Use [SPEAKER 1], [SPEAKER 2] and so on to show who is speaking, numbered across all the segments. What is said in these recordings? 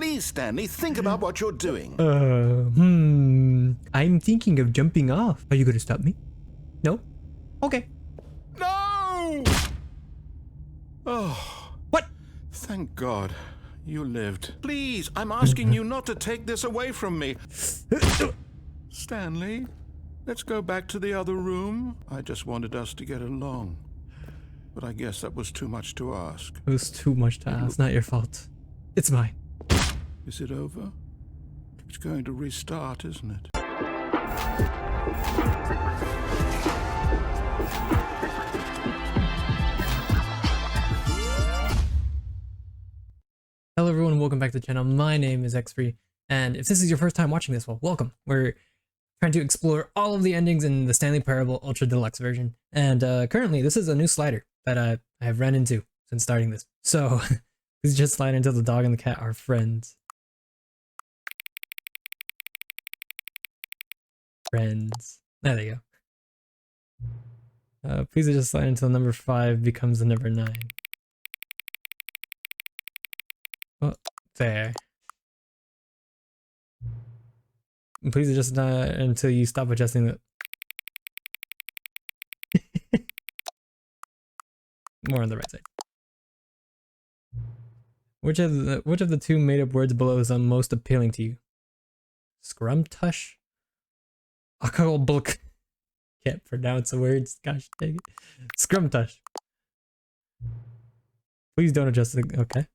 [SPEAKER 1] Please, Stanley, think about what you're doing.
[SPEAKER 2] I'm thinking of jumping off. Are you going to stop me? No? Okay.
[SPEAKER 1] No! Oh.
[SPEAKER 2] What?
[SPEAKER 1] Thank God you lived. Please, I'm asking you not to take this away from me. Stanley, let's go back to the other room. I just wanted us to get along. But I guess that was too much to ask.
[SPEAKER 2] It was too much to ask. Not your fault. It's mine.
[SPEAKER 1] Is it over? It's going to restart, isn't it?
[SPEAKER 2] Hello everyone, welcome back to the channel. My name is X3, and if this is your first time watching this, well, welcome. We're trying to explore all of the endings in the Stanley Parable Ultra Deluxe version, and currently this is a new slider that I have run into since starting this. So please just slide until the dog and the cat are friends. Friends. There they go. Please just slide until number 5 becomes the number 9. Oh, there. Please adjust until you stop adjusting the... More on the right side. Which of the two made-up words below is the most appealing to you? Scrumtush? Akabluk. Can't pronounce the words. Gosh dang it. Scrumtush. Please don't adjust the... Okay.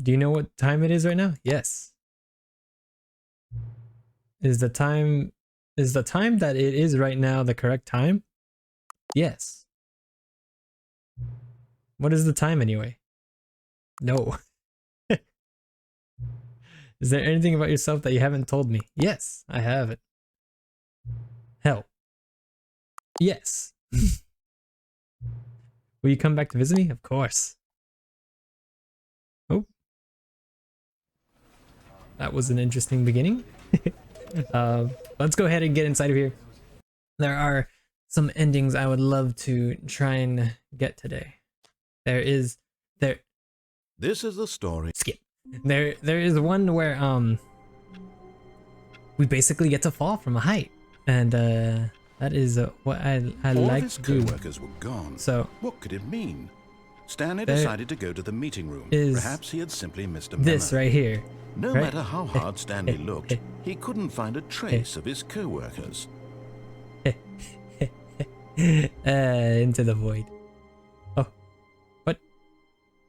[SPEAKER 2] Do you know what time it is right now? Yes. Is the time that it is right now the correct time? Yes. What is the time anyway? No. Is there anything about yourself that you haven't told me? Yes, I have it. Hell. Yes. Will you come back to visit me? Of course. Oh. That was an interesting beginning. Let's go ahead and get inside of here. There are some endings I would love to try and get today. This
[SPEAKER 1] is the story.
[SPEAKER 2] Skip. There is one where we basically get to fall from a height, and that is what I like to do.
[SPEAKER 1] Co-workers were gone.
[SPEAKER 2] So
[SPEAKER 1] what could it mean? Stanley decided to go to the meeting room. Perhaps he had simply missed a memo.
[SPEAKER 2] This right here.
[SPEAKER 1] No matter how hard Stanley looked, he couldn't find a trace of his co-workers.
[SPEAKER 2] Into the void. Oh, what?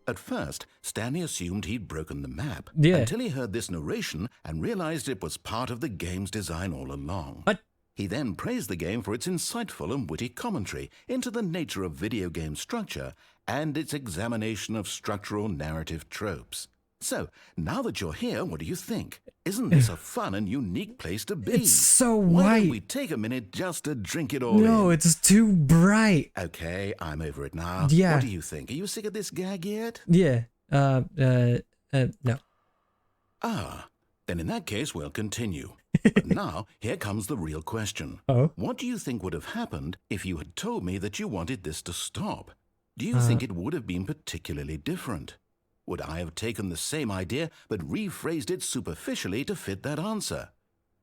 [SPEAKER 1] At first, Stanley assumed he'd broken the map
[SPEAKER 2] until
[SPEAKER 1] he heard this narration and realized it was part of the game's design all along.
[SPEAKER 2] What?
[SPEAKER 1] He then praised the game for its insightful and witty commentary into the nature of video game structure and its examination of structural narrative tropes. So, now that you're here, what do you think? Isn't this a fun and unique place to be?
[SPEAKER 2] It's so
[SPEAKER 1] Why
[SPEAKER 2] white.
[SPEAKER 1] don't we take a minute just to drink it all in?
[SPEAKER 2] No, it's too bright.
[SPEAKER 1] Okay, I'm over it now.
[SPEAKER 2] Yeah.
[SPEAKER 1] What do you think? Are you sick of this gag yet?
[SPEAKER 2] Yeah. No.
[SPEAKER 1] Ah, then in that case, we'll continue. But now, here comes the real question.
[SPEAKER 2] Oh.
[SPEAKER 1] What do you think would have happened if you had told me that you wanted this to stop? Do you think it would have been particularly different? Would I have taken the same idea but rephrased it superficially to fit that answer?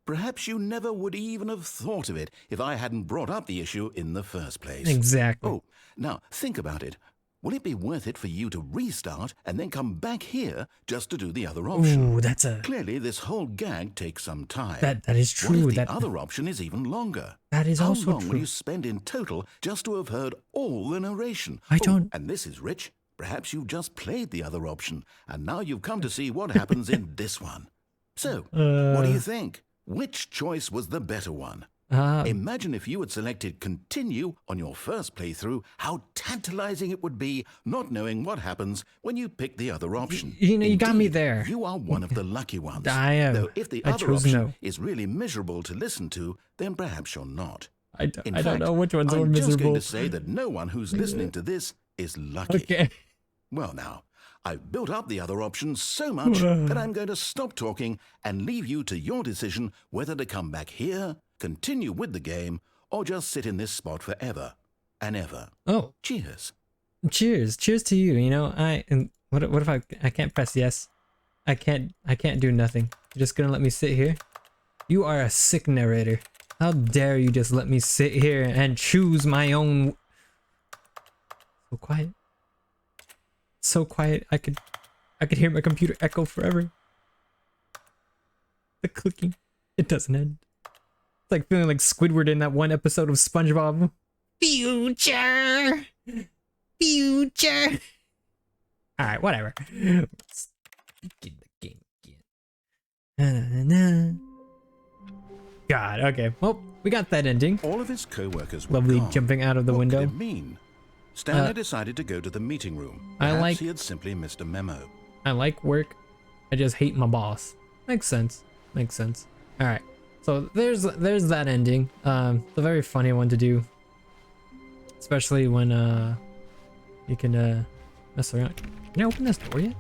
[SPEAKER 1] Perhaps you never would even have thought of it if I hadn't brought up the issue in the first place.
[SPEAKER 2] Exactly.
[SPEAKER 1] Oh, now think about it. Will it be worth it for you to restart and then come back here just to do the other option?
[SPEAKER 2] Ooh, that's a...
[SPEAKER 1] Clearly, this whole gag takes some time.
[SPEAKER 2] That is true.
[SPEAKER 1] What if the other option is even longer?
[SPEAKER 2] That is also
[SPEAKER 1] How long
[SPEAKER 2] true.
[SPEAKER 1] will you spend in total just to have heard all the narration?
[SPEAKER 2] I don't...
[SPEAKER 1] And this is rich. Perhaps you've just played the other option, and now you've come to see what happens in this one. So, what do you think? Which choice was the better one? Imagine if you had selected continue on your first playthrough, how tantalizing it would be not knowing what happens when you pick the other option.
[SPEAKER 2] You know, you got me there.
[SPEAKER 1] You are one of the lucky ones.
[SPEAKER 2] I am.
[SPEAKER 1] Though if the other option is really miserable to listen to, then perhaps you're not.
[SPEAKER 2] I don't know which one's more
[SPEAKER 1] I'm just
[SPEAKER 2] miserable.
[SPEAKER 1] going to say that no one who's listening to this is lucky.
[SPEAKER 2] Okay.
[SPEAKER 1] Well now, I've built up the other option so much that I'm going to stop talking and leave you to your decision whether to come back here, continue with the game, or just sit in this spot forever and ever.
[SPEAKER 2] Oh.
[SPEAKER 1] Cheers.
[SPEAKER 2] Cheers. Cheers to you. You know, What if I can't press yes? I can't do nothing. You're just gonna let me sit here? You are a sick narrator. How dare you just let me sit here and choose my own. So quiet. So quiet. I could hear my computer echo forever. The clicking. It doesn't end. It's like feeling like Squidward in that one episode of SpongeBob. Future. Future. Alright, whatever. Let's get the game again. God, okay. Well, we got that ending.
[SPEAKER 1] All of his co-workers were
[SPEAKER 2] Lovely
[SPEAKER 1] gone.
[SPEAKER 2] jumping out of the
[SPEAKER 1] What
[SPEAKER 2] window.
[SPEAKER 1] could it mean? Stanley decided to go to the meeting room.
[SPEAKER 2] I
[SPEAKER 1] Perhaps
[SPEAKER 2] like-
[SPEAKER 1] he had simply missed a memo.
[SPEAKER 2] I like work. I just hate my boss. Makes sense. Makes sense. Alright. So there's that ending. It's a very funny one to do. Especially when you can mess around. Can I open this door yet?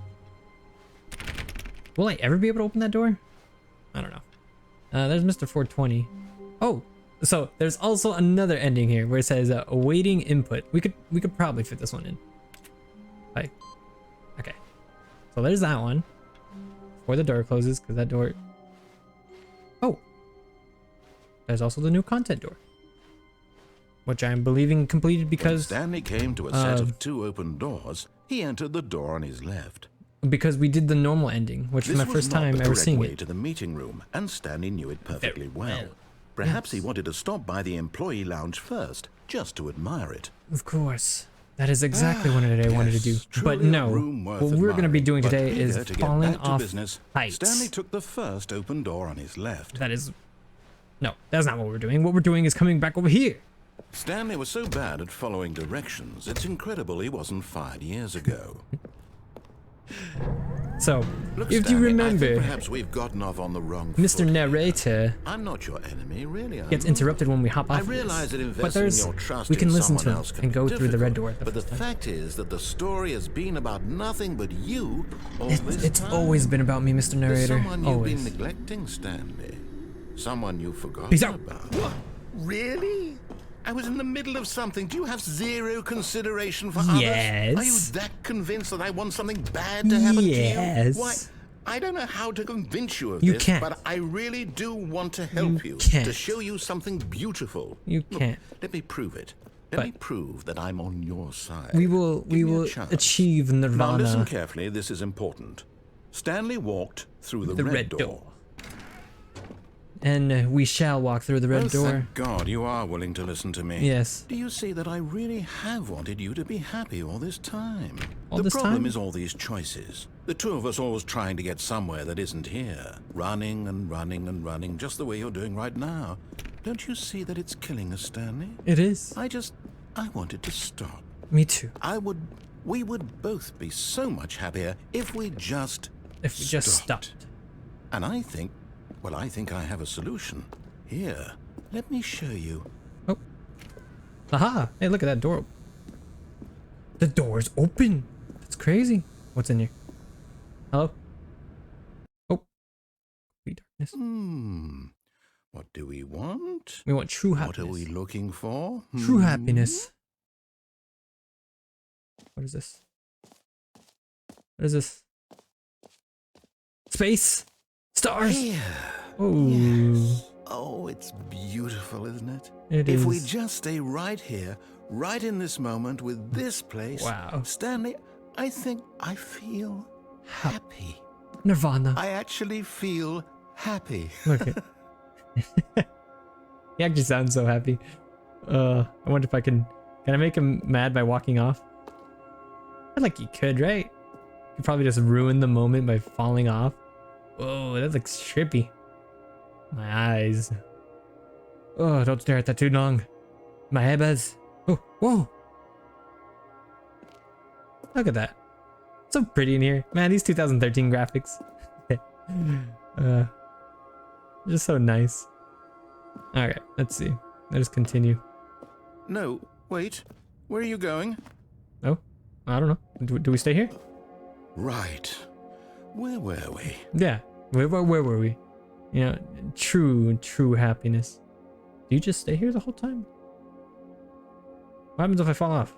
[SPEAKER 2] Will I ever be able to open that door? I don't know. There's Mr. 420. Oh, so there's also another ending here where it says awaiting input. We could probably fit this one in. Like, okay. So there's that one. Before the door closes, because that door. Oh, there's also the new content door, which I'm believing completed
[SPEAKER 1] When
[SPEAKER 2] because
[SPEAKER 1] Stanley came to a set of 2 open doors, he entered the door on his left.
[SPEAKER 2] we did the normal ending, which was
[SPEAKER 1] This
[SPEAKER 2] my
[SPEAKER 1] was
[SPEAKER 2] first
[SPEAKER 1] not
[SPEAKER 2] time
[SPEAKER 1] the
[SPEAKER 2] ever
[SPEAKER 1] correct
[SPEAKER 2] seeing
[SPEAKER 1] way
[SPEAKER 2] it.
[SPEAKER 1] to the meeting room, and Stanley knew it perfectly well.
[SPEAKER 2] well.
[SPEAKER 1] Perhaps he
[SPEAKER 2] Yes.
[SPEAKER 1] wanted to stop by the employee lounge first, just to admire it.
[SPEAKER 2] Of course. That is exactly what I wanted to do.
[SPEAKER 1] Yes,
[SPEAKER 2] But
[SPEAKER 1] truly a
[SPEAKER 2] no,
[SPEAKER 1] room worth
[SPEAKER 2] what we're going to be
[SPEAKER 1] admiring.
[SPEAKER 2] doing
[SPEAKER 1] But
[SPEAKER 2] today is
[SPEAKER 1] eager to get
[SPEAKER 2] falling
[SPEAKER 1] back to
[SPEAKER 2] off
[SPEAKER 1] business,
[SPEAKER 2] heights.
[SPEAKER 1] Stanley took the first open door on his left.
[SPEAKER 2] That is... No, that's not what we're doing. What we're doing is coming back over here.
[SPEAKER 1] Stanley was so bad at following directions, it's incredible he wasn't fired years ago.
[SPEAKER 2] So,
[SPEAKER 1] Look,
[SPEAKER 2] if
[SPEAKER 1] Stanley,
[SPEAKER 2] you
[SPEAKER 1] I think
[SPEAKER 2] remember,
[SPEAKER 1] perhaps we've gotten off on the wrong
[SPEAKER 2] Mr.
[SPEAKER 1] foot here.
[SPEAKER 2] Narrator
[SPEAKER 1] I'm not your enemy, really. I'm
[SPEAKER 2] gets
[SPEAKER 1] not.
[SPEAKER 2] interrupted when we hop off
[SPEAKER 1] I
[SPEAKER 2] of
[SPEAKER 1] realize
[SPEAKER 2] this.
[SPEAKER 1] that
[SPEAKER 2] But
[SPEAKER 1] investing
[SPEAKER 2] there's...
[SPEAKER 1] your trust
[SPEAKER 2] We can
[SPEAKER 1] in
[SPEAKER 2] listen to
[SPEAKER 1] someone
[SPEAKER 2] him
[SPEAKER 1] else can
[SPEAKER 2] and
[SPEAKER 1] be
[SPEAKER 2] go through the red
[SPEAKER 1] difficult,
[SPEAKER 2] door.
[SPEAKER 1] But the fact is that the story has been about nothing but you all this
[SPEAKER 2] It's
[SPEAKER 1] time.
[SPEAKER 2] always been about me, Mr.
[SPEAKER 1] There's
[SPEAKER 2] Narrator.
[SPEAKER 1] someone you've been
[SPEAKER 2] Always.
[SPEAKER 1] neglecting, Stanley. Someone you've forgotten
[SPEAKER 2] Peace out.
[SPEAKER 1] about. Really? I was in the middle of something. Do you have zero consideration for others?
[SPEAKER 2] Yes.
[SPEAKER 1] Are you that convinced that I want something bad to happen
[SPEAKER 2] Yes.
[SPEAKER 1] to you? Why? I don't know how to convince you of
[SPEAKER 2] You
[SPEAKER 1] this,
[SPEAKER 2] can't.
[SPEAKER 1] but I really do want to help you.
[SPEAKER 2] can't.
[SPEAKER 1] To show you something beautiful.
[SPEAKER 2] You
[SPEAKER 1] Look,
[SPEAKER 2] can't.
[SPEAKER 1] let me prove it. Let
[SPEAKER 2] But-
[SPEAKER 1] me prove that I'm on your side.
[SPEAKER 2] We will
[SPEAKER 1] Give me a chance.
[SPEAKER 2] achieve
[SPEAKER 1] Now listen
[SPEAKER 2] Nirvana.
[SPEAKER 1] carefully, this is important. Stanley walked through the,
[SPEAKER 2] The
[SPEAKER 1] red
[SPEAKER 2] red
[SPEAKER 1] door.
[SPEAKER 2] door. And we shall walk through the red
[SPEAKER 1] Oh,
[SPEAKER 2] door.
[SPEAKER 1] thank God you are willing to listen to me.
[SPEAKER 2] Yes.
[SPEAKER 1] Do you see that I really have wanted you to be happy all this time?
[SPEAKER 2] All
[SPEAKER 1] the
[SPEAKER 2] this
[SPEAKER 1] problem
[SPEAKER 2] time?
[SPEAKER 1] is all these choices. The two of us always trying to get somewhere that isn't here. Running and running and running, just the way you're doing right now. Don't you see that it's killing us, Stanley?
[SPEAKER 2] It is.
[SPEAKER 1] I wanted to stop.
[SPEAKER 2] Me too.
[SPEAKER 1] We would both be so much happier if we just
[SPEAKER 2] If we just stopped.
[SPEAKER 1] And I think I have a solution. Here, let me show you.
[SPEAKER 2] Oh. Aha! Hey, look at that door. The door's open. That's crazy. What's in here? Hello? Oh. Complete darkness.
[SPEAKER 1] What do we want?
[SPEAKER 2] We want true
[SPEAKER 1] What
[SPEAKER 2] happiness.
[SPEAKER 1] are we looking for?
[SPEAKER 2] True happiness. What is this? What is this? Space? Stars?
[SPEAKER 1] Here.
[SPEAKER 2] Oh.
[SPEAKER 1] Yes. Oh, it's beautiful, isn't it?
[SPEAKER 2] It
[SPEAKER 1] If we
[SPEAKER 2] is.
[SPEAKER 1] just stay right here, right in this moment with this place.
[SPEAKER 2] Wow.
[SPEAKER 1] Stanley, I think I feel happy.
[SPEAKER 2] Nirvana.
[SPEAKER 1] I actually feel happy.
[SPEAKER 2] Look at. He actually sounds so happy. I wonder if I can I make him mad by walking off? I feel like you could, right? You could probably just ruin the moment by falling off. Whoa, that looks trippy. My eyes. Oh, don't stare at that too long. My eyeballs. Oh, whoa. Look at that. So pretty in here. Man, these 2013 graphics. Just so nice. Okay, let's see. Let's continue.
[SPEAKER 1] No, wait. Where are you going?
[SPEAKER 2] Oh, I don't know. Do we stay here?
[SPEAKER 1] Right. Where were we?
[SPEAKER 2] Yeah. Where were we? You know, true happiness. Do you just stay here the whole time? What happens if I fall off?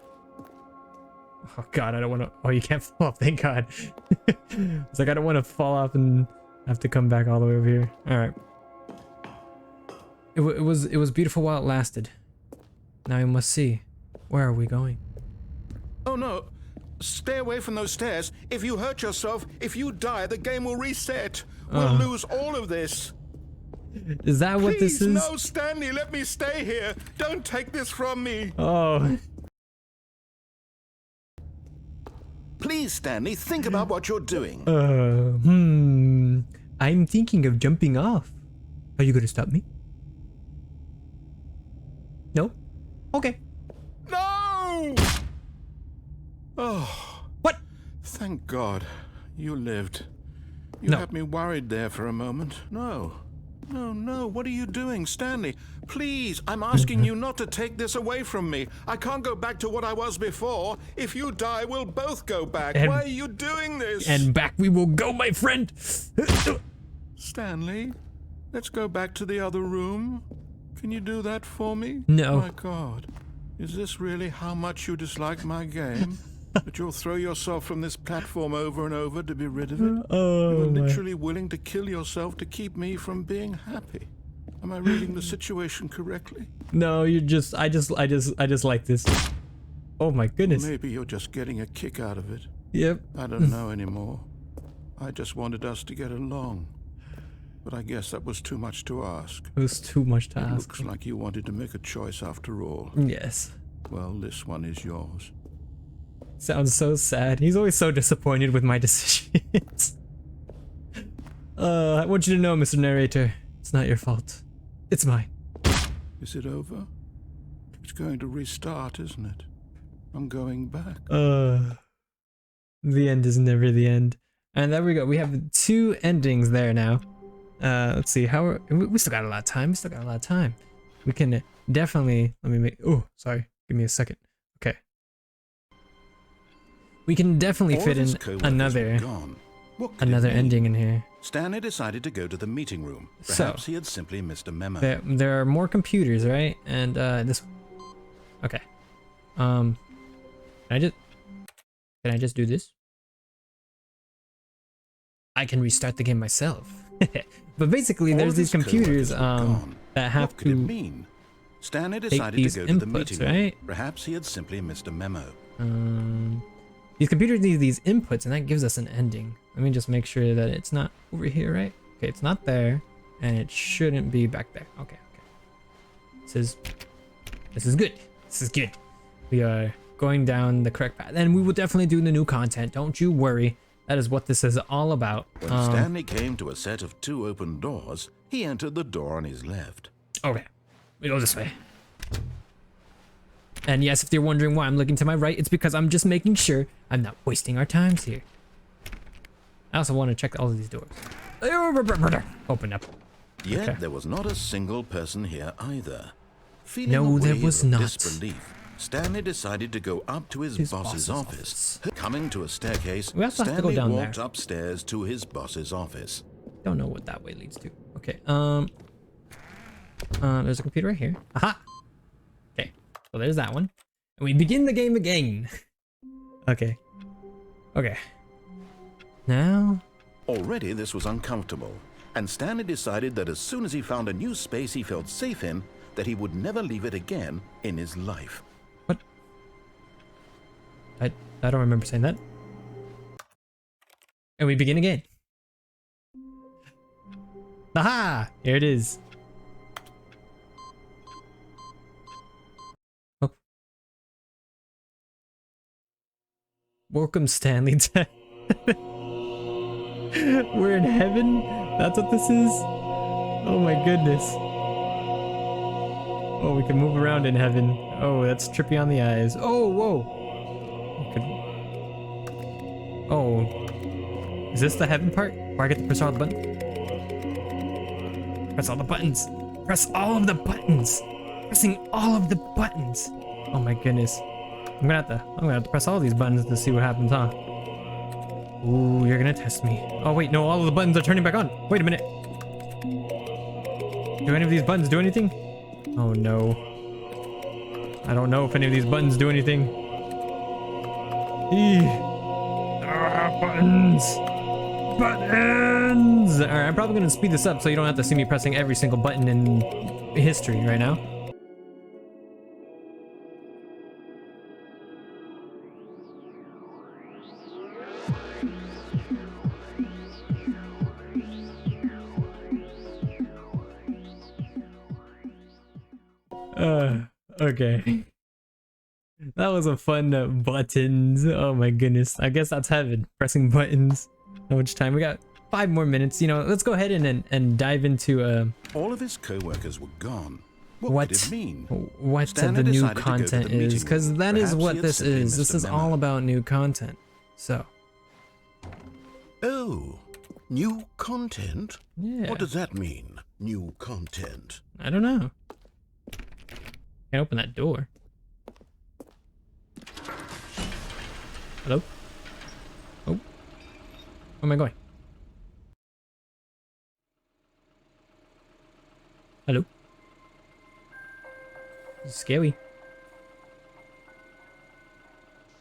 [SPEAKER 2] Oh god, I don't want to. Oh, you can't fall off. Thank god. It's like I don't want to fall off and have to come back all the way over here. All right. It was beautiful while it lasted. Now we must see. Where are we going?
[SPEAKER 1] Oh no. Stay away from those stairs. If you hurt yourself, if you die, the game will reset. We'll lose all of this.
[SPEAKER 2] Is that what this is?
[SPEAKER 1] No, Stanley, let me stay here. Don't take this from me.
[SPEAKER 2] Oh.
[SPEAKER 1] Please, Stanley, think about what you're doing.
[SPEAKER 2] I'm thinking of jumping off. Are you going to stop me? No? Okay.
[SPEAKER 1] No! Oh.
[SPEAKER 2] What?
[SPEAKER 1] Thank God you lived. You
[SPEAKER 2] No.
[SPEAKER 1] had me worried there for a moment. No. No, what are you doing, Stanley? Please, I'm asking you not to take this away from me. I can't go back to what I was before. If you die, we'll both go back. Why are you doing this?
[SPEAKER 2] And back we will go, my friend.
[SPEAKER 1] Stanley, let's go back to the other room. Can you do that for me?
[SPEAKER 2] No.
[SPEAKER 1] My God, is this really how much you dislike my game? That you'll throw yourself from this platform over and over to be rid of it?
[SPEAKER 2] Oh,
[SPEAKER 1] you were
[SPEAKER 2] my.
[SPEAKER 1] literally willing to kill yourself to keep me from being happy. Am I reading the situation correctly?
[SPEAKER 2] No, I just like this. Oh my goodness.
[SPEAKER 1] Maybe you're just getting a kick out of it.
[SPEAKER 2] Yep.
[SPEAKER 1] I don't know anymore. I just wanted us to get along. But I guess that was too much to ask.
[SPEAKER 2] It was too much to
[SPEAKER 1] It
[SPEAKER 2] ask.
[SPEAKER 1] looks like you wanted to make a choice after all.
[SPEAKER 2] Yes.
[SPEAKER 1] Well, this one is yours.
[SPEAKER 2] Sounds so sad. He's always so disappointed with my decisions. I want you to know, Mr. Narrator, it's not your fault. It's mine.
[SPEAKER 1] Is it over? It's going to restart, isn't it? I'm going back.
[SPEAKER 2] The end is never the end. And there we go. We have 2 endings there now. Let's see how we still got a lot of time. We can definitely let me make. Oh, sorry. Give me a second. Okay. We can definitely fit in another ending in here.
[SPEAKER 1] Stanley decided to go to the meeting room. Perhaps he had simply missed a memo.
[SPEAKER 2] There are more computers, right? And this. Okay. Can I just do this? I can restart the game myself. But basically, there's these computers that have
[SPEAKER 1] what could it mean? Stanley decided to go to the meeting room.
[SPEAKER 2] Right?
[SPEAKER 1] Perhaps he had simply missed a memo.
[SPEAKER 2] These computers need these inputs, and that gives us an ending. Let me just make sure that it's not over here, right? Okay, it's not there, and it shouldn't be back there. Okay. This is good. This is good. We are going down the correct path, and we will definitely do the new content. Don't you worry. That is what this is all about.
[SPEAKER 1] When Stanley came to a set of 2 open doors, he entered the door on his left.
[SPEAKER 2] Okay, we go this way. And yes, if you're wondering why I'm looking to my right, it's because I'm just making sure I'm not wasting our times here. I also want to check all of these doors. Open up.
[SPEAKER 1] Yet there was not a single person here either. Feeling
[SPEAKER 2] No, there
[SPEAKER 1] a wave
[SPEAKER 2] was
[SPEAKER 1] of
[SPEAKER 2] not.
[SPEAKER 1] Disbelief, Stanley decided to go up to his boss's office. Coming to a staircase,
[SPEAKER 2] We also have to go
[SPEAKER 1] Stanley
[SPEAKER 2] down
[SPEAKER 1] walked
[SPEAKER 2] there.
[SPEAKER 1] upstairs to his boss's office.
[SPEAKER 2] Don't know what that way leads to. Okay, there's a computer right here. Aha! Okay, so there's that one. And we begin the game again. Okay. Now...
[SPEAKER 1] Already this was uncomfortable, and Stanley decided that as soon as he found a new space he felt safe in, that he would never leave it again in his life.
[SPEAKER 2] What? I don't remember saying that. And we begin again. Aha! Here it is. Oh. Welcome, Stanley. We're in heaven? That's what this is? Oh my goodness. Oh, we can move around in heaven. Oh, that's trippy on the eyes. Oh, whoa. Oh. Is this the heaven part? Where I get to press all the buttons? Press all the buttons. Press all of the buttons. Pressing all of the buttons. Oh my goodness. I'm gonna have to press all these buttons to see what happens, huh? Ooh, you're gonna test me. Oh wait, no, all of the buttons are turning back on. Wait a minute. Do any of these buttons do anything? Oh no. I don't know if any of these buttons do anything. Buttons. Buttons. All right, I'm probably gonna speed this up so you don't have to see me pressing every single button in history right now. Okay. That was a fun buttons. Oh my goodness. I guess that's heaven. Pressing buttons. How much time? We got 5 more minutes. You know, let's go ahead and dive into
[SPEAKER 1] all of his co-workers were gone. What did it mean?
[SPEAKER 2] What the new content is, because that is what this is. This is all about new content. So.
[SPEAKER 1] Oh, new content?
[SPEAKER 2] Yeah.
[SPEAKER 1] What does that mean? New content?
[SPEAKER 2] I don't know. Can't open that door. Hello? Oh. Where am I going? Hello? This is scary.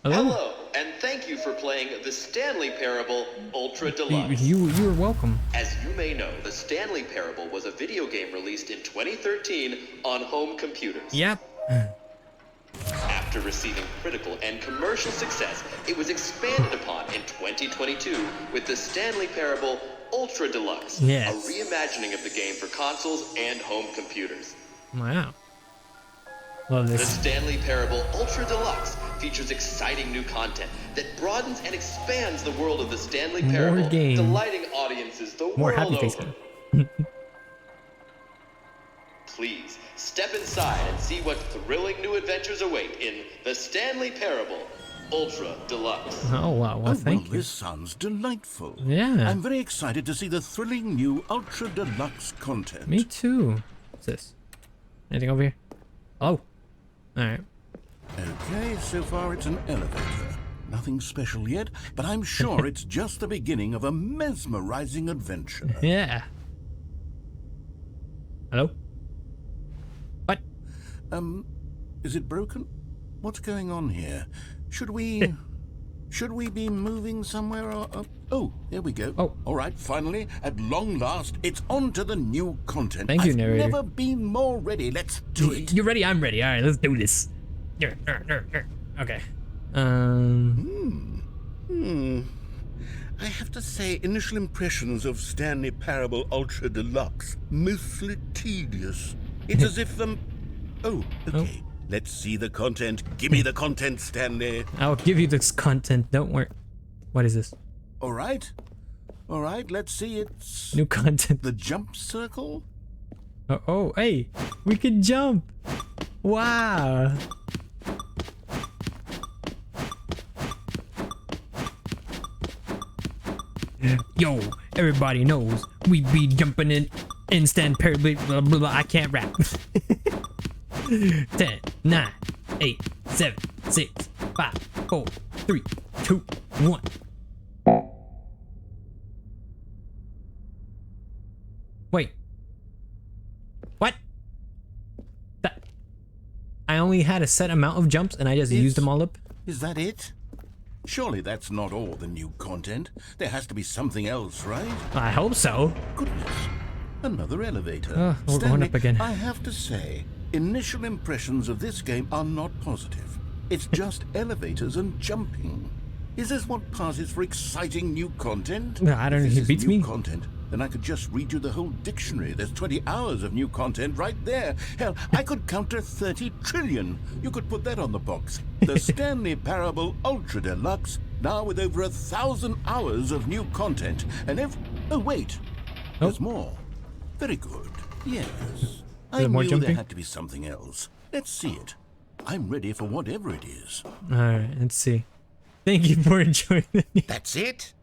[SPEAKER 3] Hello, and thank you for playing the Stanley Parable Ultra Deluxe.
[SPEAKER 2] You are welcome.
[SPEAKER 3] As you may know, the Stanley Parable was a video game released in 2013 on home computers.
[SPEAKER 2] Yep.
[SPEAKER 3] After receiving critical and commercial success, it was expanded upon in 2022 with the Stanley Parable Ultra Deluxe,
[SPEAKER 2] yes.
[SPEAKER 3] a reimagining of the game for consoles and home computers.
[SPEAKER 2] Wow. Love this.
[SPEAKER 3] The Stanley Parable Ultra Deluxe features exciting new content that broadens and expands the world of the Stanley Parable, delighting audiences the
[SPEAKER 2] More
[SPEAKER 3] world
[SPEAKER 2] happy face
[SPEAKER 3] over.
[SPEAKER 2] game.
[SPEAKER 3] Please step inside and see what thrilling new adventures await in the Stanley Parable Ultra Deluxe.
[SPEAKER 2] Oh wow, well thank you.
[SPEAKER 1] This sounds delightful.
[SPEAKER 2] Yeah.
[SPEAKER 1] I'm very excited to see the thrilling new Ultra Deluxe content.
[SPEAKER 2] Me too. What's this? Anything over here? Oh. Alright.
[SPEAKER 1] Okay, so far it's an elevator. Nothing special yet, but I'm sure it's just the beginning of a mesmerizing adventure.
[SPEAKER 2] Yeah. Hello? What?
[SPEAKER 1] Is it broken? What's going on here? Should we be moving somewhere or oh, there we go.
[SPEAKER 2] Oh.
[SPEAKER 1] All right, finally, at long last, it's on to the new content.
[SPEAKER 2] Thank you, Narrator.
[SPEAKER 1] I've never been more ready. Let's do it.
[SPEAKER 2] You're ready? I'm ready. All right, let's do this. Okay.
[SPEAKER 1] I have to say, initial impressions of Stanley Parable Ultra Deluxe, mostly tedious. It's as if oh, okay.
[SPEAKER 2] Oh.
[SPEAKER 1] Let's see the content. Give me the content, Stanley.
[SPEAKER 2] I'll give you this content. Don't worry. What is this?
[SPEAKER 1] All right, let's see. It's
[SPEAKER 2] New content.
[SPEAKER 1] the jump circle.
[SPEAKER 2] Oh, hey, we can jump. Wow. Yo, everybody knows we be jumping in instant parable. Blah, blah, blah. I can't rap. 10, 9, 8, 7, 6, 5, 4, 3, 2, 1. Wait. What? That I only had a set amount of jumps and I just used them all up?
[SPEAKER 1] Is that it? Surely that's not all the new content. There has to be something else, right?
[SPEAKER 2] I hope so.
[SPEAKER 1] Goodness. Another elevator.
[SPEAKER 2] We're
[SPEAKER 1] Stanley,
[SPEAKER 2] going up again.
[SPEAKER 1] I have to say, initial impressions of this game are not positive. It's just elevators and jumping. Is this what passes for exciting new content?
[SPEAKER 2] I don't know. He beats me.
[SPEAKER 1] Content, then I could just read you the whole dictionary. There's 20 hours of new content right there. Hell, I could counter 30 trillion. You could put that on the box. The Stanley Parable Ultra Deluxe, now with over 1,000 hours of new content. And oh wait, there's more. Very good. Yes. I
[SPEAKER 2] more
[SPEAKER 1] knew
[SPEAKER 2] jumping?
[SPEAKER 1] there had to be something else. Let's see it. I'm ready for whatever it is.
[SPEAKER 2] Alright, let's see. Thank you for enjoying the news.
[SPEAKER 1] That's it?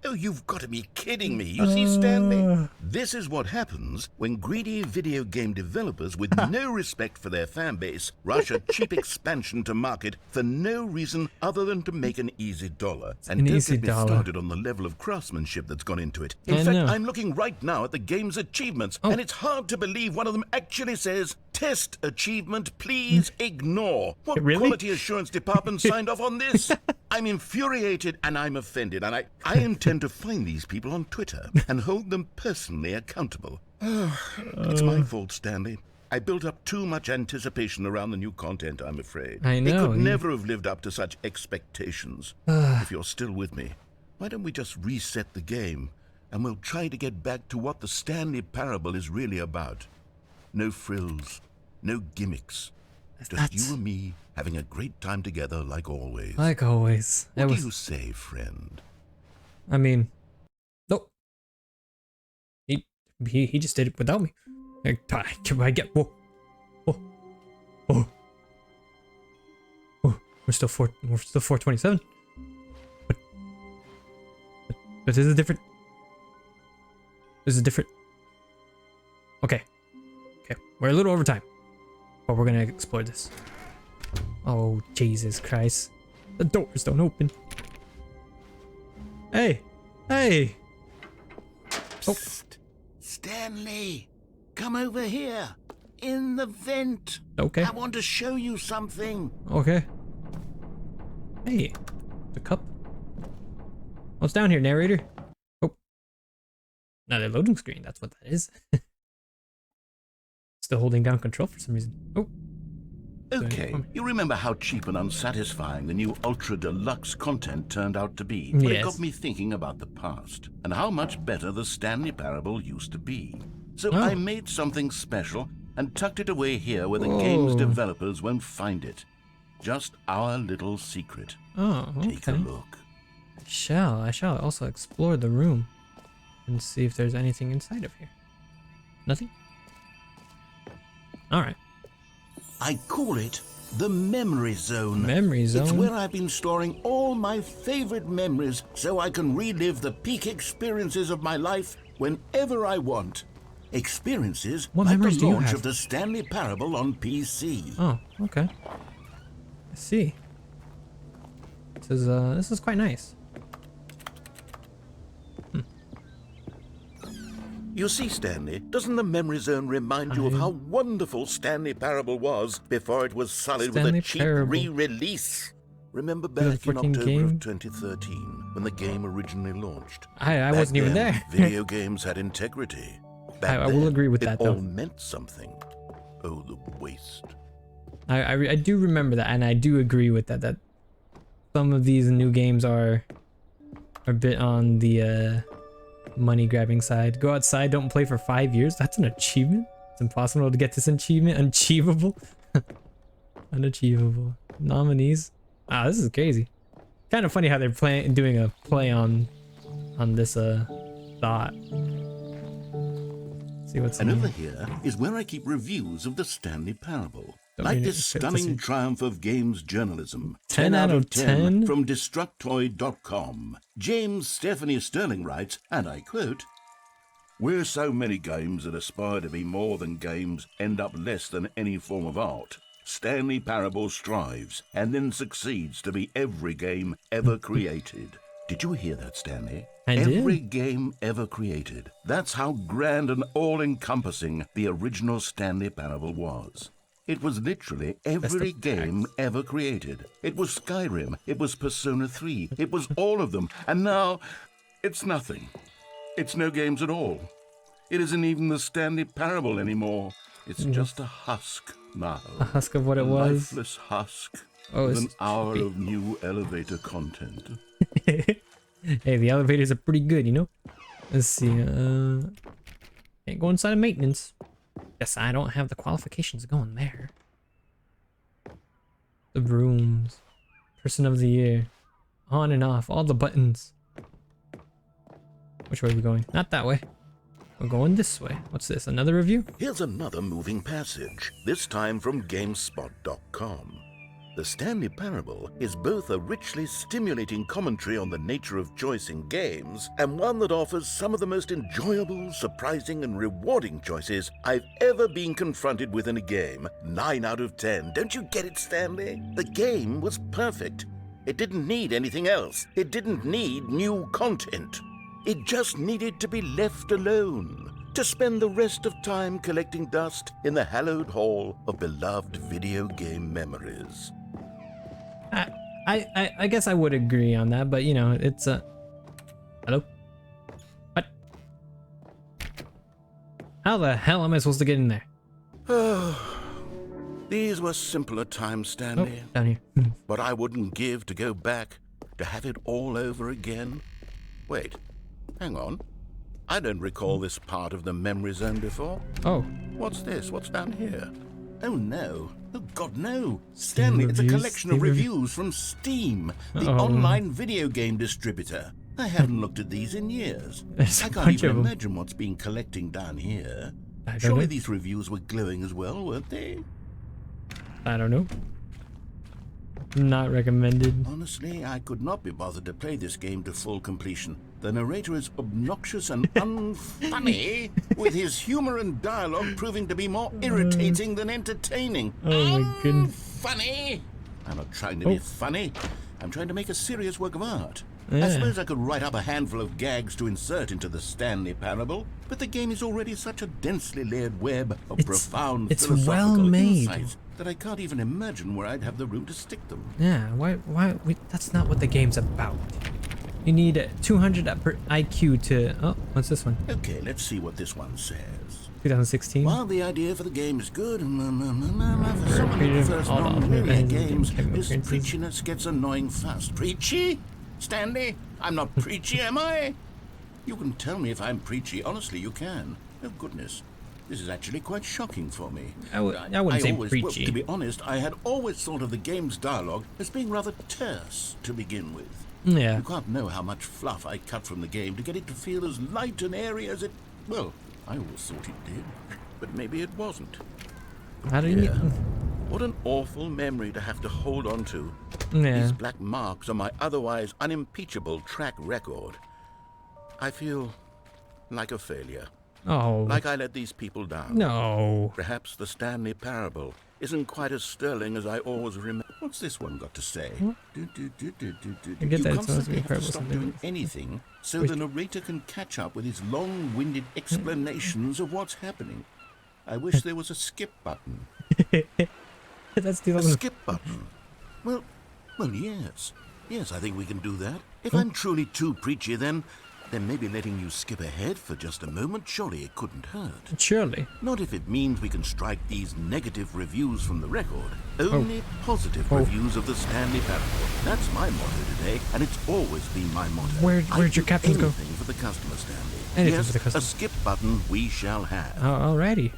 [SPEAKER 1] Oh, you've got to be kidding me. You see, Stanley? This is what happens when greedy video game developers with no respect for their fan base rush a cheap expansion to market for no reason other than to make an easy dollar. And don't get me started on the level of craftsmanship that's gone into it. In fact, I'm looking right now at the game's achievements, and it's hard to believe one of them actually says, "Test achievement, please ignore." What
[SPEAKER 2] Really?
[SPEAKER 1] quality assurance department signed off on this? I'm infuriated and I'm offended, and I intend to find these people on Twitter and hold them personally accountable. It's my fault, Stanley. I built up too much anticipation around the new content, I'm afraid.
[SPEAKER 2] I know.
[SPEAKER 1] They could never have lived up to such expectations. If you're still with me, why don't we just reset the game, and we'll try to get back to what the Stanley Parable is really about. No frills, no gimmicks. Just you and me having a great time together like always.
[SPEAKER 2] Like always.
[SPEAKER 1] What do you say, friend?
[SPEAKER 2] I mean, nope. He just did it without me. Can I get whoa. We're still 427. But this is different. This is different. Okay. We're a little over time. But we're gonna explore this. Oh, Jesus Christ. The doors don't open. Hey! Oh.
[SPEAKER 1] Psst. Stanley, come over here. In the vent.
[SPEAKER 2] Okay.
[SPEAKER 1] I want to show you something.
[SPEAKER 2] Okay. Hey, the cup. What's down here, narrator? Oh. Another loading screen, that's what that is. Still holding down control for some reason. Oh.
[SPEAKER 1] Okay, you remember how cheap and unsatisfying the new Ultra Deluxe content turned out to be? Well, it got me thinking about the past and how much better the Stanley Parable used to be. So I made something special and tucked it away here where the game's developers won't find it. Just our little secret.
[SPEAKER 2] Oh, okay.
[SPEAKER 1] Take a look.
[SPEAKER 2] I shall also explore the room and see if there's anything inside of here. Nothing? Alright.
[SPEAKER 1] I call it the Memory Zone.
[SPEAKER 2] Memory Zone?
[SPEAKER 1] It's where I've been storing all my favorite memories so I can relive the peak experiences of my life whenever I want. Experiences like the launch of the Stanley Parable on PC.
[SPEAKER 2] Oh, okay. I see. This is quite nice.
[SPEAKER 1] You see, Stanley, doesn't the Memory Zone remind you of how wonderful Stanley Parable was before it was sullied with a cheap re-release? Remember back in October of 2013 when the game originally launched?
[SPEAKER 2] I wasn't even there.
[SPEAKER 1] Video games had integrity.
[SPEAKER 2] I will agree with that, though.
[SPEAKER 1] It all meant something. Oh, the waste.
[SPEAKER 2] I do remember that, and I do agree with that. That some of these new games are a bit on the money grabbing side. Go outside, don't play for 5 years. That's an achievement. It's impossible to get this achievement. Unachievable. Unachievable. Nominees. Ah, this is crazy. Kind of funny how they're doing a play on this thought. See what's
[SPEAKER 1] and over here is where I keep reviews of the Stanley Parable. Like this stunning triumph of games journalism.
[SPEAKER 2] 10 out of 10
[SPEAKER 1] from Destructoid.com. James Stephanie Sterling writes, and I quote, "Where so many games that aspire to be more than games end up less than any form of art, Stanley Parable strives and then succeeds to be every game ever created." Did you hear that, Stanley? Every game ever created. That's how grand and all-encompassing the original Stanley Parable was. It was literally every game ever created. It was Skyrim, it was Persona 3, it was all of them, and now it's nothing. It's no games at all. It isn't even the Stanley Parable anymore. It's just a husk now.
[SPEAKER 2] A husk of what it was?
[SPEAKER 1] A lifeless husk with an hour of new elevator content.
[SPEAKER 2] Hey, the elevators are pretty good, you know? Let's see, can't go inside of maintenance. Guess I don't have the qualifications going there. The rooms. Person of the year. On and off, all the buttons. Which way are we going? Not that way. We're going this way. What's this, another review?
[SPEAKER 1] Here's another moving passage, this time from GameSpot.com. The Stanley Parable is both a richly stimulating commentary on the nature of choice in games and one that offers some of the most enjoyable, surprising, and rewarding choices I've ever been confronted with in a game. 9 out of 10. Don't you get it, Stanley? The game was perfect. It didn't need anything else. It didn't need new content. It just needed to be left alone, to spend the rest of time collecting dust in the hallowed hall of beloved video game memories.
[SPEAKER 2] I guess I would agree on that, but you know, it's a hello? What? How the hell am I supposed to get in there?
[SPEAKER 1] These were simpler times,
[SPEAKER 2] Oh,
[SPEAKER 1] Stanley.
[SPEAKER 2] down here.
[SPEAKER 1] What I wouldn't give to go back, to have it all over again. Wait, hang on. I don't recall this part of the memory zone before.
[SPEAKER 2] Oh,
[SPEAKER 1] What's this? What's down here? Oh no. Oh God, no. Stanley, it's a
[SPEAKER 2] reviews,
[SPEAKER 1] collection
[SPEAKER 2] Steam
[SPEAKER 1] of reviews from Steam, the online video game distributor. I haven't looked at these in years.
[SPEAKER 2] There's a
[SPEAKER 1] I can't
[SPEAKER 2] bunch
[SPEAKER 1] even
[SPEAKER 2] of 'em.
[SPEAKER 1] imagine what's been collecting down here.
[SPEAKER 2] I don't
[SPEAKER 1] Surely
[SPEAKER 2] know.
[SPEAKER 1] these reviews were glowing as well, weren't they?
[SPEAKER 2] I don't know. Not recommended.
[SPEAKER 1] Honestly, I could not be bothered to play this game to full completion. The narrator is obnoxious and unfunny, with his humor and dialogue proving to be more irritating than entertaining.
[SPEAKER 2] Oh my goodness.
[SPEAKER 1] Funny? I'm not trying to be funny. I'm trying to make a serious work of art. I
[SPEAKER 2] Yeah.
[SPEAKER 1] suppose I could write up a handful of gags to insert into the Stanley Parable, but the game is already such a densely layered web of profound
[SPEAKER 2] it's
[SPEAKER 1] philosophical
[SPEAKER 2] well-made.
[SPEAKER 1] insights that I can't even imagine where I'd have the room to stick them.
[SPEAKER 2] Yeah, that's not what the game's about. You need 200 IQ to, oh, what's this one?
[SPEAKER 1] Okay, let's see what this one says.
[SPEAKER 2] 2016?
[SPEAKER 1] While the idea for the game is good, for someone who
[SPEAKER 2] creative,
[SPEAKER 1] prefers
[SPEAKER 2] all the
[SPEAKER 1] non-linear
[SPEAKER 2] alternate
[SPEAKER 1] games,
[SPEAKER 2] games,
[SPEAKER 1] this
[SPEAKER 2] appearances.
[SPEAKER 1] preachiness gets annoying fast. Preachy? Stanley? I'm not preachy, am I? You can tell me if I'm preachy. Honestly, you can. Oh, goodness. This is actually quite shocking for me.
[SPEAKER 2] I wouldn't say preachy.
[SPEAKER 1] Well, to be honest, I had always thought of the game's dialogue as being rather terse to begin with.
[SPEAKER 2] Yeah.
[SPEAKER 1] You can't know how much fluff I cut from the game to get it to feel as light and airy as it... Well, I always thought it did, but maybe it wasn't.
[SPEAKER 2] How do you
[SPEAKER 1] Yeah. What an awful memory to have to hold on to.
[SPEAKER 2] Yeah.
[SPEAKER 1] These black marks on my otherwise unimpeachable track record. I feel like a failure.
[SPEAKER 2] Oh,
[SPEAKER 1] Like I let these people down.
[SPEAKER 2] no.
[SPEAKER 1] Perhaps the Stanley Parable isn't quite as sterling as I always remember. What's this one got to say?
[SPEAKER 2] I get
[SPEAKER 1] You
[SPEAKER 2] that it's supposed to
[SPEAKER 1] constantly
[SPEAKER 2] be
[SPEAKER 1] have to
[SPEAKER 2] parable
[SPEAKER 1] stop
[SPEAKER 2] something.
[SPEAKER 1] doing anything so the narrator can catch up with his long-winded explanations of what's happening. I wish there was a skip button.
[SPEAKER 2] That's
[SPEAKER 1] A
[SPEAKER 2] 2000.
[SPEAKER 1] skip button? Well, yes. Yes, I think we can do that. If I'm truly too preachy, then maybe letting you skip ahead for just a moment, surely it couldn't hurt.
[SPEAKER 2] Surely.
[SPEAKER 1] Not if it means we can strike these negative reviews from the record. Only positive reviews of the Stanley Parable. That's my motto today, and it's always been my motto.
[SPEAKER 2] Where'd your captains go?
[SPEAKER 1] Anything for the customer, Stanley.
[SPEAKER 2] Anything
[SPEAKER 1] Yes,
[SPEAKER 2] for the customer.
[SPEAKER 1] a skip button we shall have.
[SPEAKER 2] Alrighty.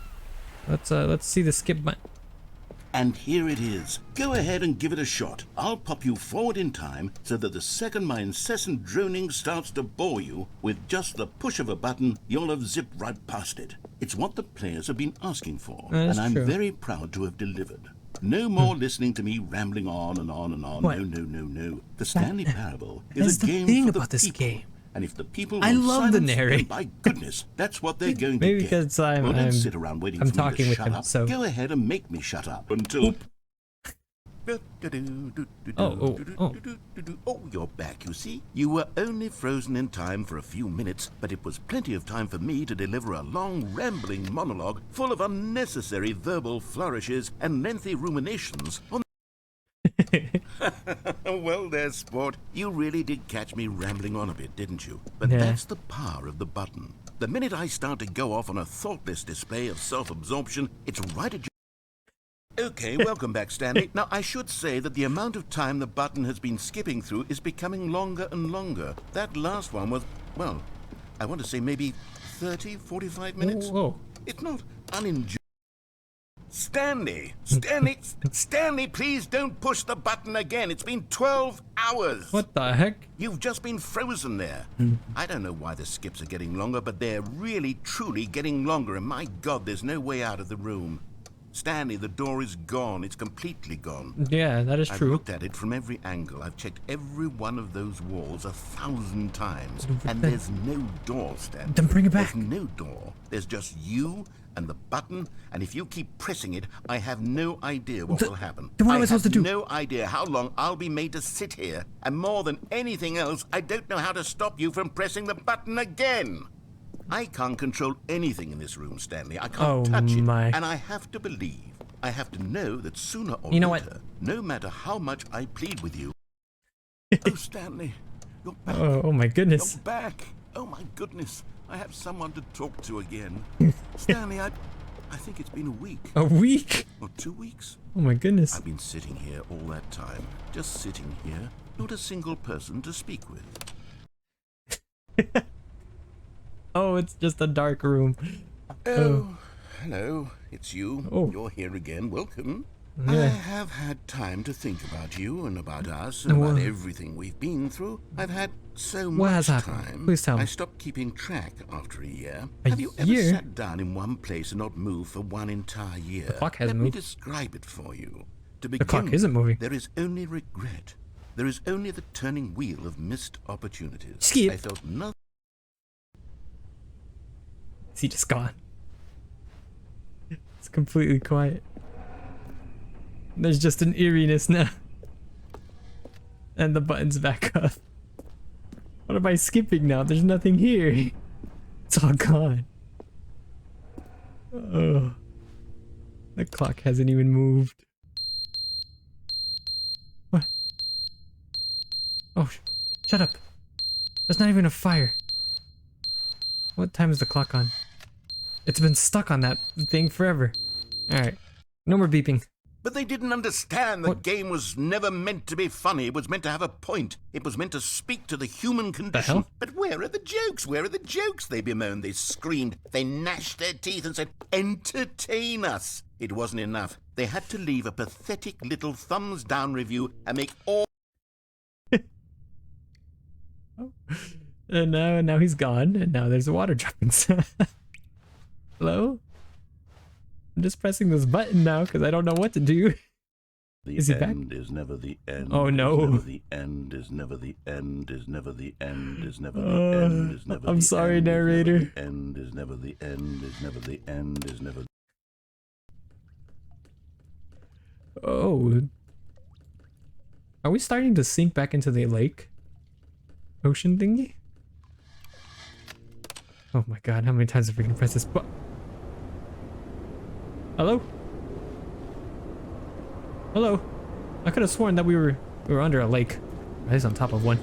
[SPEAKER 2] Let's see the skip button.
[SPEAKER 1] And here it is. Go ahead and give it a shot. I'll pop you forward in time so that the second my incessant droning starts to bore you, with just the push of a button, you'll have zipped right past it. It's what the players have been asking for,
[SPEAKER 2] That's
[SPEAKER 1] and I'm
[SPEAKER 2] true.
[SPEAKER 1] very proud to have delivered. No more listening to me rambling on and on and on.
[SPEAKER 2] What?
[SPEAKER 1] No. The Stanley Parable
[SPEAKER 2] That's
[SPEAKER 1] is a
[SPEAKER 2] the
[SPEAKER 1] game
[SPEAKER 2] thing
[SPEAKER 1] for the
[SPEAKER 2] about this
[SPEAKER 1] people.
[SPEAKER 2] game.
[SPEAKER 1] And if the people
[SPEAKER 2] I
[SPEAKER 1] will
[SPEAKER 2] love the
[SPEAKER 1] silence, then
[SPEAKER 2] narrator.
[SPEAKER 1] by goodness, that's what they're going to
[SPEAKER 2] Maybe
[SPEAKER 1] get.
[SPEAKER 2] because I'm-
[SPEAKER 1] Well, don't
[SPEAKER 2] I'm-
[SPEAKER 1] sit around waiting
[SPEAKER 2] I'm
[SPEAKER 1] for me
[SPEAKER 2] talking
[SPEAKER 1] to
[SPEAKER 2] with
[SPEAKER 1] shut
[SPEAKER 2] him,
[SPEAKER 1] up.
[SPEAKER 2] so-
[SPEAKER 1] Go ahead and make me shut up until... Oh, you're back, you see? You were only frozen in time for a few minutes, but it was plenty of time for me to deliver a long, rambling monologue full of unnecessary verbal flourishes and lengthy ruminations on... Well there, sport. You really did catch me rambling on a bit, didn't you? But
[SPEAKER 2] Yeah.
[SPEAKER 1] that's the power of the button. The minute I start to go off on a thoughtless display of self-absorption, it's right at your... Okay, welcome back, Stanley. Now, I should say that the amount of time the button has been skipping through is becoming longer and longer. That last one was, well, I want to say maybe 30, 45 minutes.
[SPEAKER 2] Whoa.
[SPEAKER 1] It's not unenjoyable. Stanley, please don't push the button again. It's been 12 hours.
[SPEAKER 2] What the heck?
[SPEAKER 1] You've just been frozen there. I don't know why the skips are getting longer, but they're really, truly getting longer. And my God, there's no way out of the room. Stanley, the door is gone. It's completely gone.
[SPEAKER 2] Yeah, that is
[SPEAKER 1] I've
[SPEAKER 2] true.
[SPEAKER 1] looked at it from every angle. I've checked every one of those walls 1,000 times. And there's no door, Stanley.
[SPEAKER 2] Then bring it back.
[SPEAKER 1] There's no door. There's just you and the button. And if you keep pressing it, I have no idea what will happen.
[SPEAKER 2] then what am I supposed to do?
[SPEAKER 1] I have no idea how long I'll be made to sit here. And more than anything else, I don't know how to stop you from pressing the button again. I can't control anything in this room, Stanley. I can't touch it.
[SPEAKER 2] my.
[SPEAKER 1] And I have to believe, I have to know that sooner or
[SPEAKER 2] You know what?
[SPEAKER 1] later, no matter how much I plead with you, Oh, Stanley, you're back.
[SPEAKER 2] Oh my goodness.
[SPEAKER 1] You're back. Oh my goodness. I have someone to talk to again. Stanley, I think it's been a week.
[SPEAKER 2] A week?
[SPEAKER 1] Or 2 weeks.
[SPEAKER 2] Oh my goodness.
[SPEAKER 1] I've been sitting here all that time. Just sitting here. Not a single person to speak with.
[SPEAKER 2] Oh, it's just a dark room.
[SPEAKER 1] Oh, hello. It's you.
[SPEAKER 2] Oh.
[SPEAKER 1] You're here again. Welcome.
[SPEAKER 2] Yeah.
[SPEAKER 1] I have had time to think about you and about us and about everything we've been through. I've had so
[SPEAKER 2] What
[SPEAKER 1] much
[SPEAKER 2] has happened?
[SPEAKER 1] time.
[SPEAKER 2] Please tell me.
[SPEAKER 1] I stopped keeping track after a year.
[SPEAKER 2] A
[SPEAKER 1] have you
[SPEAKER 2] year?
[SPEAKER 1] ever sat down in one place and not moved for one entire year?
[SPEAKER 2] The clock hasn't
[SPEAKER 1] Let
[SPEAKER 2] moved.
[SPEAKER 1] me describe it for you. To
[SPEAKER 2] The
[SPEAKER 1] begin
[SPEAKER 2] clock
[SPEAKER 1] with,
[SPEAKER 2] isn't moving.
[SPEAKER 1] there is only regret. There is only the turning wheel of missed opportunities.
[SPEAKER 2] Skip.
[SPEAKER 1] I felt nothing.
[SPEAKER 2] Is he just gone? It's completely quiet. There's just an eeriness now. And the button's back up. What am I skipping now? There's nothing here. It's all gone. Oh. The clock hasn't even moved. What? Oh, shut up. There's not even a fire. What time is the clock on? It's been stuck on that thing forever. Alright. No more beeping.
[SPEAKER 1] But they didn't understand the
[SPEAKER 2] What?
[SPEAKER 1] game was never meant to be funny. It was meant to have a point. It was meant to speak to the human condition.
[SPEAKER 2] hell?
[SPEAKER 1] But where are the jokes? Where are the jokes? They bemoaned, they screamed, they gnashed their teeth and said, entertain us. It wasn't enough. They had to leave a pathetic little thumbs down review and make all...
[SPEAKER 2] And now he's gone, and now there's a water dropping. Hello? I'm just pressing this button now because I don't know what to do.
[SPEAKER 1] The
[SPEAKER 2] Is he back?
[SPEAKER 1] end is never the end.
[SPEAKER 2] Oh, no.
[SPEAKER 1] Is never the end is never the end is never the end is never the end is never
[SPEAKER 2] I'm
[SPEAKER 1] the
[SPEAKER 2] sorry,
[SPEAKER 1] end,
[SPEAKER 2] narrator.
[SPEAKER 1] Is never the end is never the end is never the end is never.
[SPEAKER 2] Oh. Are we starting to sink back into the lake? Ocean thingy? Oh my god, how many times have we gonna press this button? Hello? Hello? I could have sworn that we were under a lake. At least on top of one.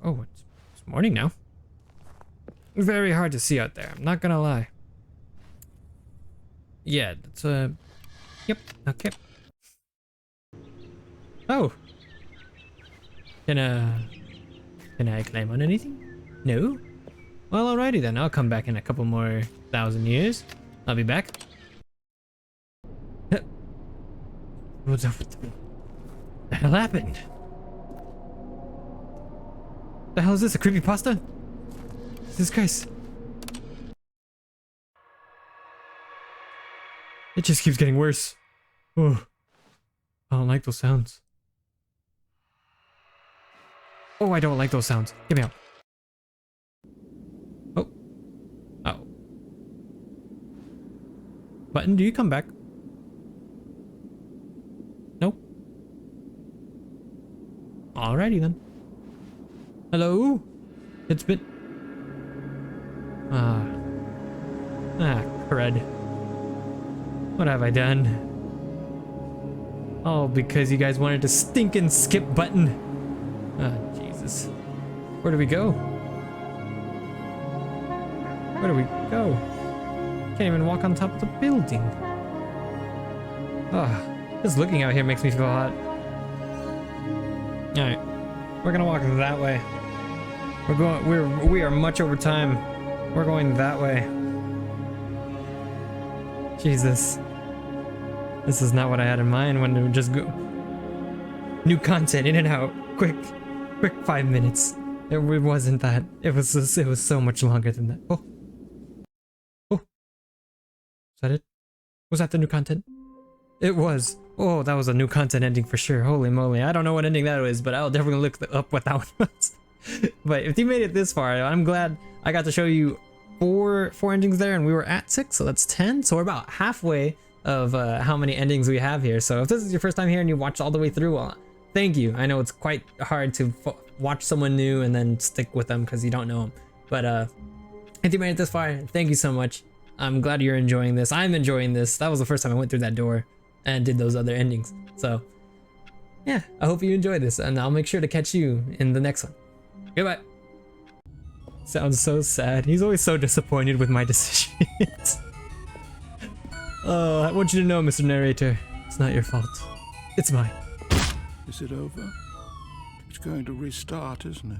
[SPEAKER 2] Oh, it's morning now. Very hard to see out there, I'm not gonna lie. Yeah, that's yep, okay. Oh. Can I climb on anything? No? Well, alrighty then. I'll come back in a couple more 1,000 years. I'll be back. What the hell happened? The hell is this? A creepypasta? Jesus Christ. It just keeps getting worse. Oh. I don't like those sounds. Oh, I don't like those sounds. Get me out. Oh. Oh. Button, do you come back? Nope. Alrighty then. Hello? It's been... crud. What have I done? Oh, because you guys wanted to stinking skip button. Jesus. Where do we go? Where do we go? Can't even walk on top of the building. Just looking out here makes me feel hot. Alright. We're gonna walk that way. We are much over time. We're going that way. Jesus. This is not what I had in mind when we just go. New content in and out. Quick 5 minutes. It wasn't that. It was so much longer than that. Oh. Is that it? Was that the new content? It was. Oh, that was a new content ending for sure. Holy moly. I don't know what ending that was, but I'll definitely look up what that one was. But if you made it this far, I'm glad I got to show you four endings there, and we were at 6, so that's 10. So we're about halfway of how many endings we have here. So if this is your first time here and you watched all the way through, well, thank you. I know it's quite hard to watch someone new and then stick with them because you don't know them. But if you made it this far, thank you so much. I'm glad you're enjoying this. I'm enjoying this. That was the first time I went through that door and did those other endings. So yeah, I hope you enjoyed this, and I'll make sure to catch you in the next one. Goodbye. Sounds so sad. He's always so disappointed with my decisions. I want you to know, Mr. Narrator, it's not your fault. It's mine.
[SPEAKER 1] Is it over? It's going to restart, isn't it?